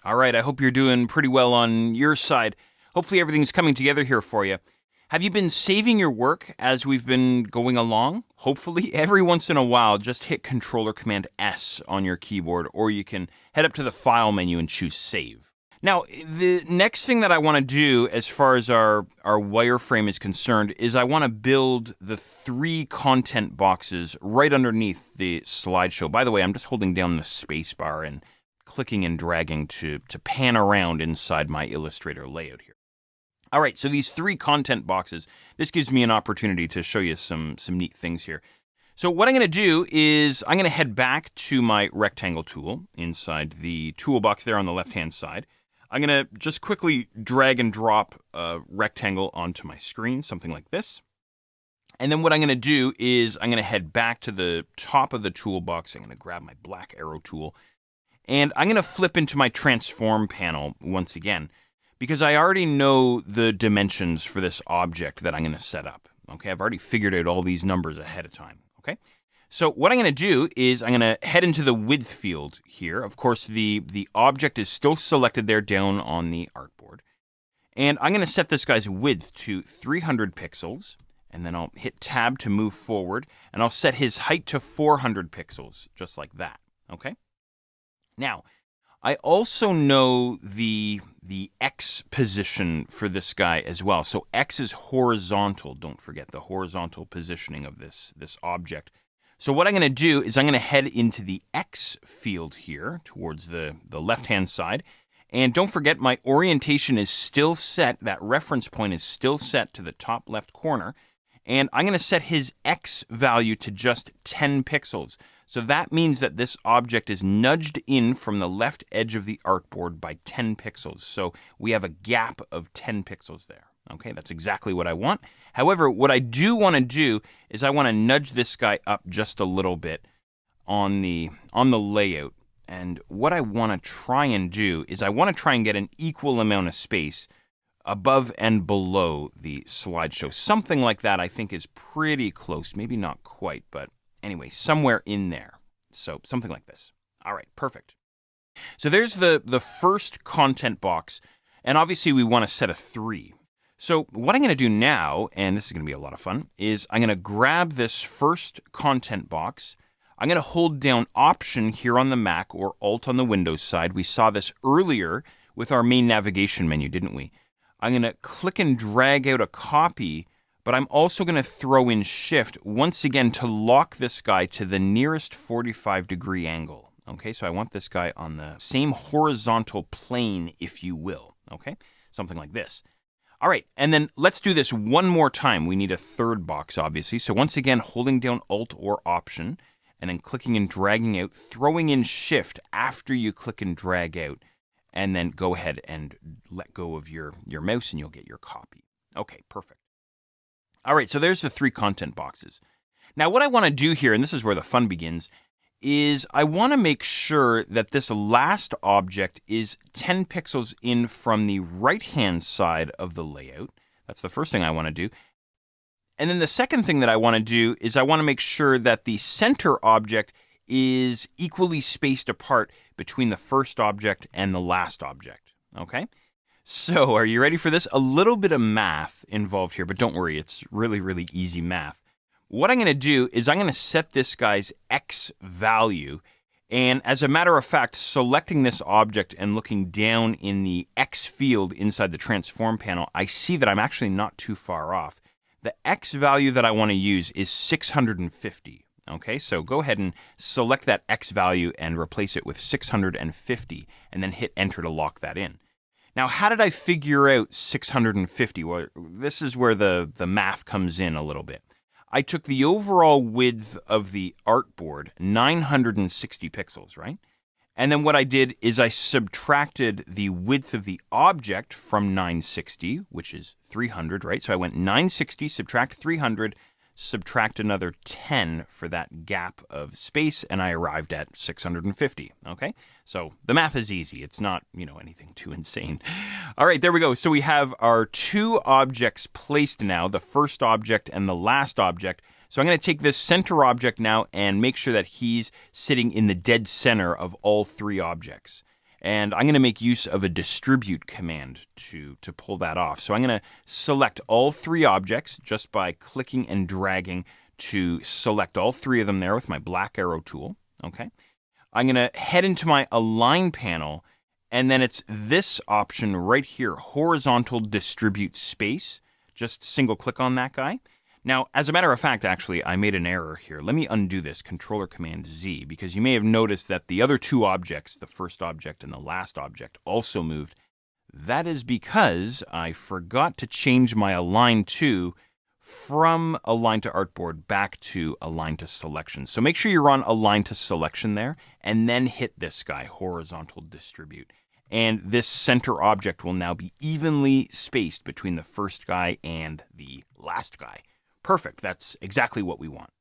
All right, I hope you're doing pretty well on your side. Hopefully everything's coming together here for you. Have you been saving your work as we've been going along? Hopefully, every once in a while, just hit Control or Command S on your keyboard, or you can head up to the File menu and choose Save. Now, the next thing that I want to do as far as our wireframe is concerned is I want to build the 3 content boxes right underneath the slideshow. By the way, I'm just holding down the space bar and clicking and dragging to pan around inside my Illustrator layout here. All right, so these 3 content boxes, this gives me an opportunity to show you some neat things here. So what I'm going to do is I'm going to head back to my rectangle tool inside the toolbox there on the left-hand side. I'm going to just quickly drag and drop a rectangle onto my screen, something like this. And then what I'm going to do is I'm going to head back to the top of the toolbox. I'm going to grab my black arrow tool. And I'm going to flip into my transform panel once again, because I already know the dimensions for this object that I'm going to set up. Okay, I've already figured out all these numbers ahead of time. Okay, so what I'm going to do is I'm going to head into the width field here. Of course, the object is still selected there down on the artboard. And I'm going to set this guy's width to 300 pixels. And then I'll hit Tab to move forward. And I'll set his height to 400 pixels, just like that. Okay. Now, I also know the X position for this guy as well. So X is horizontal. Don't forget the horizontal positioning of this object. So what I'm going to do is I'm going to head into the X field here towards the left-hand side. And don't forget my orientation is still set. That reference point is still set to the top left corner. And I'm going to set his X value to just 10 pixels. So that means that this object is nudged in from the left edge of the artboard by 10 pixels. So we have a gap of 10 pixels there. Okay, that's exactly what I want. However, what I do want to do is I want to nudge this guy up just a little bit on the layout. And what I want to try and do is I want to try and get an equal amount of space above and below the slideshow. Something like that I think is pretty close. Maybe not quite, but anyway, somewhere in there. So something like this. All right, perfect. So there's the first content box, and obviously we want to set a 3. So what I'm going to do now, and this is going to be a lot of fun, is I'm going to grab this first content box. I'm going to hold down Option here on the Mac or Alt on the Windows side. We saw this earlier with our main navigation menu, didn't we? I'm going to click and drag out a copy, but I'm also going to throw in Shift once again to lock this guy to the nearest 45-degree angle. Okay, so I want this guy on the same horizontal plane, if you will. Okay, something like this. All right, and then let's do this one more time. We need a third box, obviously. So once again, holding down Alt or Option, and then clicking and dragging out, throwing in Shift after you click and drag out, and then go ahead and let go of your mouse and you'll get your copy. Okay, perfect. All right, so there's the 3 content boxes. Now what I want to do here, and this is where the fun begins, is I want to make sure that this last object is 10 pixels in from the right-hand side of the layout. That's the first thing I want to do. And then the second thing that I want to do is I want to make sure that the center object is equally spaced apart between the first object and the last object. Okay? So, are you ready for this? A little bit of math involved here, but don't worry, it's really, really easy math. What I'm going to do is I'm going to set this guy's X value, and as a matter of fact, selecting this object and looking down in the X field inside the transform panel, I see that I'm actually not too far off. The X value that I want to use is 650. Okay, so go ahead and select that X value and replace it with 650, and then hit Enter to lock that in. Now, how did I figure out 650? Well, this is where the math comes in a little bit. I took the overall width of the artboard, 960 pixels, right? And then what I did is I subtracted the width of the object from 960, which is 300, right? So I went 960, subtract 300, subtract another 10 for that gap of space, and I arrived at 650, okay? So the math is easy. It's not, anything too insane. All right, there we go. So we have our 2 objects placed now, the first object and the last object. So I'm going to take this center object now and make sure that he's sitting in the dead center of all 3 objects. And I'm going to make use of a distribute command to pull that off. So I'm going to select all three objects just by clicking and dragging to select all three of them there with my black arrow tool. Okay. I'm going to head into my Align panel, and then it's this option right here, Horizontal Distribute Space. Just single click on that guy. Now, as a matter of fact, actually, I made an error here. Let me undo this, Controller Command Z, because you may have noticed that the other two objects, the first object and the last object, also moved. That is because I forgot to change my Align to from Align to Artboard back to Align to Selection. So make sure you're on Align to Selection there, and then hit this guy, Horizontal Distribute. And this center object will now be evenly spaced between the first guy and the last guy. Perfect. That's exactly what we want.